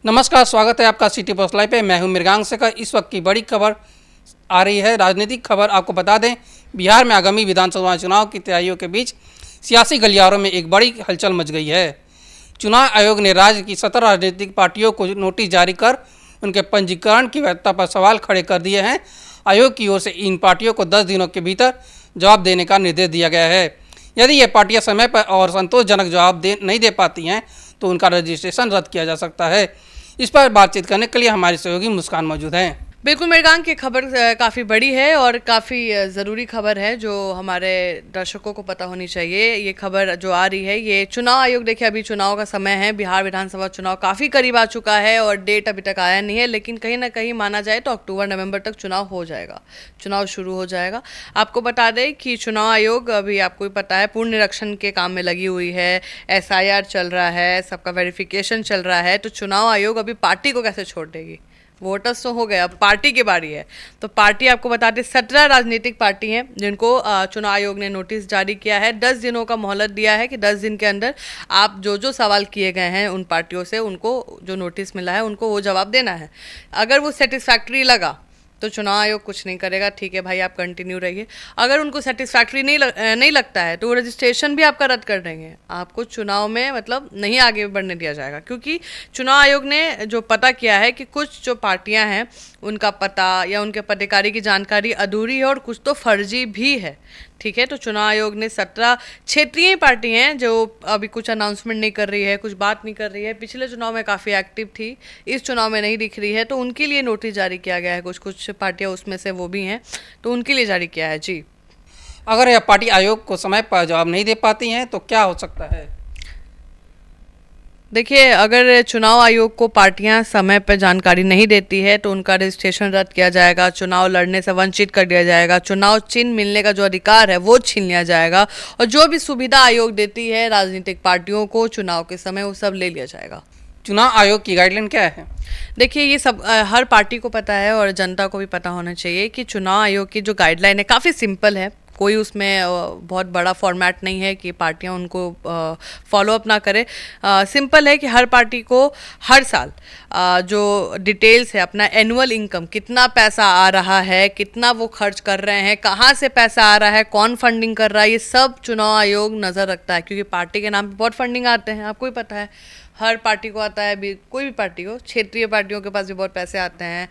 नमस्कार, स्वागत है आपका सिटी पोस्ट लाइव पे। मैं हूं मृगांक से। इस वक्त की बड़ी खबर आ रही है, राजनीतिक खबर। आपको बता दें, बिहार में आगामी विधानसभा चुनाव की तैयारियों के बीच सियासी गलियारों में एक बड़ी हलचल मच गई है। चुनाव आयोग ने राज्य की 17 राजनीतिक पार्टियों को नोटिस जारी कर उनके पंजीकरण की वैधता पर सवाल खड़े कर दिए हैं। आयोग की ओर से इन पार्टियों को 10 दिनों के भीतर जवाब देने का निर्देश दिया गया है। यदि ये पार्टियां समय पर और संतोषजनक जवाब नहीं दे पाती हैं तो उनका रजिस्ट्रेशन रद्द किया जा सकता है। इस पर बातचीत करने के लिए हमारे सहयोगी मुस्कान मौजूद हैं। बिल्कुल मृगांक, की खबर काफ़ी बड़ी है और काफ़ी ज़रूरी खबर है जो हमारे दर्शकों को पता होनी चाहिए। ये खबर जो आ रही है, ये चुनाव आयोग, देखिए अभी चुनाव का समय है, बिहार विधानसभा चुनाव काफ़ी करीब आ चुका है और डेट अभी तक आया नहीं है, लेकिन कहीं ना कहीं माना जाए तो अक्टूबर नवंबर तक चुनाव हो जाएगा, चुनाव शुरू हो जाएगा। आपको बता दें कि चुनाव आयोग अभी आपको भी पता है पूर्ण निरीक्षण के काम में लगी हुई है, SIR चल रहा है, सबका वेरिफिकेशन चल रहा है। तो चुनाव आयोग अभी पार्टी को कैसे छोड़ देगी? वोटर्स तो हो गए, अब पार्टी की बारी है। तो पार्टी आपको बताते 17 राजनीतिक पार्टी हैं जिनको चुनाव आयोग ने नोटिस जारी किया है। 10 दिनों का मोहलत दिया है कि 10 दिन के अंदर आप जो जो सवाल किए गए हैं उन पार्टियों से, उनको जो नोटिस मिला है उनको वो जवाब देना है। अगर वो सेटिस्फैक्ट्री लगा तो चुनाव आयोग कुछ नहीं करेगा, ठीक है भाई आप कंटिन्यू रहिए। अगर उनको सेटिस्फैक्ट्री नहीं लगता है तो वो रजिस्ट्रेशन भी आपका रद्द कर देंगे, आपको चुनाव में मतलब नहीं आगे बढ़ने दिया जाएगा। क्योंकि चुनाव आयोग ने जो पता किया है कि कुछ जो पार्टियां हैं उनका पता या उनके पदाधिकारी की जानकारी अधूरी है और कुछ तो फर्जी भी है, ठीक है। तो चुनाव आयोग ने 17 क्षेत्रीय पार्टी हैं जो अभी कुछ अनाउंसमेंट नहीं कर रही है, कुछ बात नहीं कर रही है, पिछले चुनाव में काफ़ी एक्टिव थी, इस चुनाव में नहीं दिख रही है, तो उनके लिए नोटिस जारी किया गया है। कुछ पार्टियां उसमें से वो भी हैं, तो उनके लिए जारी किया है जी। अगर यह पार्टी आयोग को समय पर जवाब नहीं दे पाती हैं तो क्या हो सकता है? देखिए, अगर चुनाव आयोग को पार्टियां समय पर जानकारी नहीं देती है तो उनका रजिस्ट्रेशन रद्द किया जाएगा, चुनाव लड़ने से वंचित कर दिया जाएगा, चुनाव चिन्ह मिलने का जो अधिकार है वो छीन लिया जाएगा और जो भी सुविधा आयोग देती है राजनीतिक पार्टियों को चुनाव के समय वो सब ले लिया जाएगा। चुनाव आयोग की गाइडलाइन क्या है? देखिए, ये सब हर पार्टी को पता है और जनता को भी पता होना चाहिए कि चुनाव आयोग की जो गाइडलाइन है काफ़ी सिंपल है। कोई उसमें बहुत बड़ा फॉर्मेट नहीं है कि पार्टियां उनको फॉलो अप ना करें। सिंपल है कि हर पार्टी को हर साल जो डिटेल्स है, अपना एनुअल इनकम, कितना पैसा आ रहा है, कितना वो खर्च कर रहे हैं, कहाँ से पैसा आ रहा है, कौन फंडिंग कर रहा है, ये सब चुनाव आयोग नज़र रखता है। क्योंकि पार्टी के नाम पे बहुत फंडिंग आते हैं, आपको भी पता है, हर पार्टी को आता है, भी कोई भी पार्टी हो, क्षेत्रीय पार्टियों के पास भी बहुत पैसे आते हैं,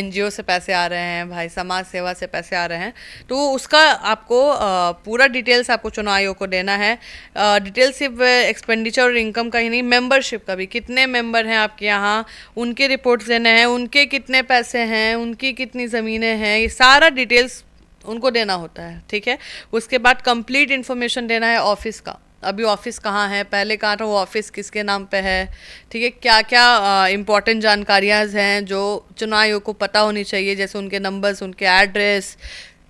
NGO से पैसे आ रहे हैं, भाई समाज सेवा से पैसे आ रहे हैं। तो उसका आपको पूरा डिटेल्स आपको चुनाव आयोग को देना है। डिटेल्स सिर्फ एक्सपेंडिचर और इनकम का ही नहीं, मेंबरशिप का भी, कितने मेंबर हैं आपके यहाँ, उनके रिपोर्ट्स देने हैं, उनके कितने पैसे हैं, उनकी कितनी ज़मीनें हैं, ये सारा डिटेल्स उनको देना होता है, ठीक है। उसके बाद कंप्लीट इन्फॉर्मेशन देना है ऑफिस का, अभी ऑफिस कहाँ है, पहले कहाँ था, वो ऑफिस किसके नाम पे है, ठीक है। क्या क्या इम्पोर्टेंट जानकारियाँ हैं जो चुनाव आयोग को पता होनी चाहिए, जैसे उनके नंबर्स, उनके एड्रेस,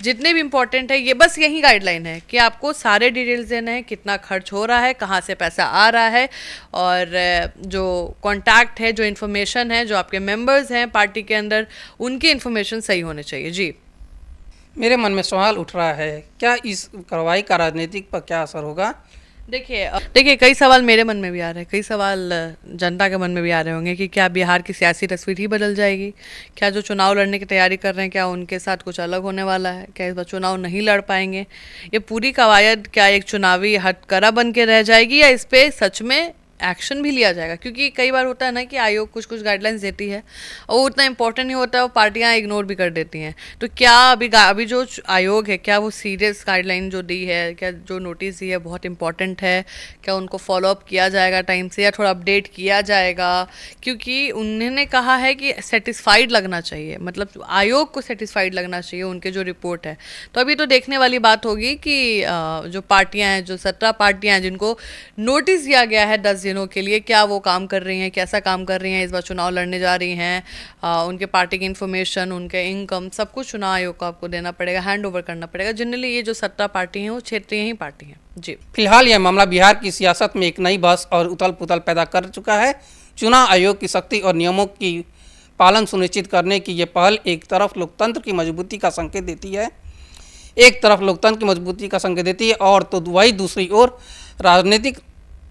जितने भी इम्पोर्टेंट है, ये बस यही गाइडलाइन है कि आपको सारे डिटेल्स देने हैं, कितना खर्च हो रहा है, कहाँ से पैसा आ रहा है, और जो कॉन्टैक्ट है, जो इन्फॉर्मेशन है, जो आपके मेंबर्स हैं पार्टी के अंदर, उनकी इन्फॉर्मेशन सही होनी चाहिए जी। मेरे मन में सवाल उठ रहा है, क्या इस कार्रवाई का राजनीतिक पर क्या असर होगा? देखिए कई सवाल मेरे मन में भी आ रहे हैं, कई सवाल जनता के मन में भी आ रहे होंगे कि क्या बिहार की सियासी तस्वीर ही बदल जाएगी? क्या जो चुनाव लड़ने की तैयारी कर रहे हैं, क्या उनके साथ कुछ अलग होने वाला है? क्या इस बार चुनाव नहीं लड़ पाएंगे? ये पूरी कवायद क्या एक चुनावी हथकरा बन के रह जाएगी या इस पर सच में एक्शन भी लिया जाएगा? क्योंकि कई बार होता है ना कि आयोग कुछ कुछ गाइडलाइंस देती है और वो उतना इंपॉर्टेंट नहीं होता है, वो पार्टियां इग्नोर भी कर देती हैं। तो क्या अभी जो आयोग है, क्या वो सीरियस गाइडलाइन जो दी है, क्या जो नोटिस दी है बहुत इंपॉर्टेंट है, क्या उनको फॉलोअप किया जाएगा टाइम से या थोड़ा अपडेट किया जाएगा? क्योंकि उन्होंने कहा है कि सेटिस्फाइड लगना चाहिए, मतलब आयोग को सेटिस्फाइड लगना चाहिए उनके जो रिपोर्ट है। तो अभी तो देखने वाली बात होगी कि जो पार्टियां हैं, जो 17 पार्टियां हैं जिनको नोटिस दिया गया है 10 दिनों के लिए, क्या वो काम कर रही हैं, कैसा काम कर रही हैं, इस बार चुनाव लड़ने जा रही हैं, उनके पार्टी की इन्फॉर्मेशन, उनके इनकम, सब कुछ चुनाव आयोग को आपको देना पड़ेगा, हैंड ओवर करना पड़ेगा। जनरली ये जो 17 पार्टी हैं वो क्षेत्रीय ही पार्टी हैं जी। फिलहाल यह मामला बिहार की सियासत में एक नई बहस और उथल पुथल पैदा कर चुका है। चुनाव आयोग की सख्ती और नियमों की पालन सुनिश्चित करने की ये पहल एक तरफ लोकतंत्र की मजबूती का संकेत देती है, और तो वही दूसरी ओर राजनीतिक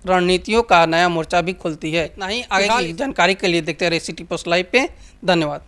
रणनीतियों का नया मोर्चा भी खुलती है। इतना ही, आगे की जानकारी के लिए देखते रहिए सिटी पोस्ट लाइव पे। धन्यवाद।